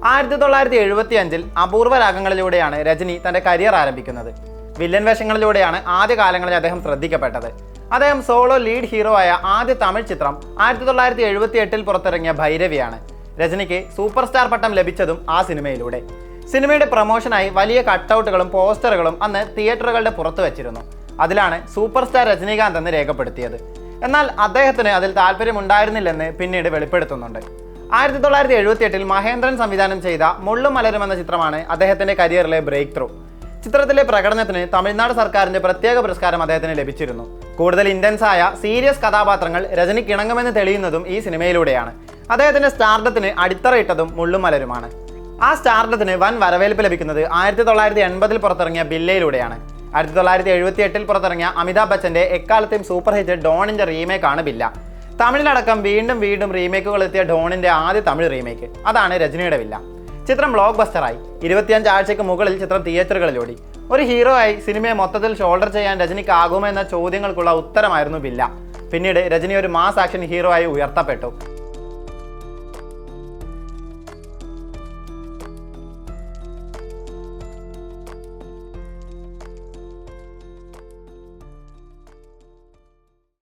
1975 അപൂർവ രാഗങ്ങളിലൂടെയാണ് രജനി തന്റെ കരിയർ ആരംഭിക്കുന്നത്. വില്ലൻ വേഷങ്ങളിലൂടെയാണ് ആദ്യകാലങ്ങളിൽ അദ്ദേഹം ശ്രദ്ധിക്കപ്പെട്ടത്. അദ്ദേഹം സോളോ ലീഡ് ഹീറോ ആയ ആദ്യ തമിഴ് ചിത്രം 1978 പുറത്തിറങ്ങിയ ഭൈരവിയാണ്. രജനിക്ക് സൂപ്പർ സ്റ്റാർ പട്ടം ലഭിച്ചതും ആ സിനിമയിലൂടെ. സിനിമയുടെ പ്രൊമോഷനായി വലിയ കട്ടൗട്ടുകളും പോസ്റ്ററുകളും അന്ന് തിയേറ്ററുകളുടെ പുറത്തു വെച്ചിരുന്നു. അതിലാണ് സൂപ്പർ സ്റ്റാർ രജനീകാന്ത് എന്ന് രേഖപ്പെടുത്തിയത്. എന്നാൽ അദ്ദേഹത്തിന് അതിൽ താല്പര്യമുണ്ടായിരുന്നില്ലെന്ന് പിന്നീട് വെളിപ്പെടുത്തുന്നുണ്ട്. 1978 മഹേന്ദ്രൻ സംവിധാനം ചെയ്ത മുള്ളും മലരും എന്ന ചിത്രമാണ് അദ്ദേഹത്തിന്റെ കരിയറിലെ ബ്രേക്ക് ത്രൂ. ചിത്രത്തിലെ പ്രകടനത്തിന് തമിഴ്നാട് സർക്കാരിന്റെ പ്രത്യേക പുരസ്കാരം അദ്ദേഹത്തിന് ലഭിച്ചിരുന്നു. കൂടുതൽ ഇന്റൻസ് ആയ സീരിയസ് കഥാപാത്രങ്ങൾ രജനിക്ക് ഇണങ്ങുമെന്ന് തെളിയുന്നതും ഈ സിനിമയിലൂടെയാണ്. അദ്ദേഹത്തിന്റെ സ്റ്റാർഡത്തിന് അടിത്തറയിട്ടതും മുള്ളും മലരുമാണ്. ആ സ്റ്റാർഡത്തിന് വൻ വരവേൽപ്പ് ലഭിക്കുന്നത് 1980 പുറത്തിറങ്ങിയ ബില്ലയിലൂടെയാണ്. 1978 പുറത്തിറങ്ങിയ അമിതാഭ് ബച്ചന്റെ എക്കാലത്തെയും സൂപ്പർ ഹിറ്റ് ഡോണിന്റെ റീമേക്കാണ് ബില്ല. തമിഴിലടക്കം വീണ്ടും വീണ്ടും റീമേക്കുകൾ എത്തിയ ഡോണിന്റെ ആദ്യ തമിഴ് റീമേക്ക് അതാണ് രജനിയുടെ വില്ല. ചിത്രം ബ്ലോക്ക് ബസ്റ്ററായി. 25 ആഴ്ചയ്ക്ക് മുകളിൽ ചിത്രം തിയേറ്ററുകളിലോടി. ഒരു ഹീറോ ആയി സിനിമയെ മൊത്തത്തിൽ ഷോൾഡർ ചെയ്യാൻ രജനിക്ക് ആകുമോ എന്ന ചോദ്യങ്ങൾക്കുള്ള ഉത്തരമായിരുന്നു ബില്ല. പിന്നീട് രജനി ഒരു മാസ് ആക്ഷൻ ഹീറോ ആയി ഉയർത്തപ്പെട്ടു.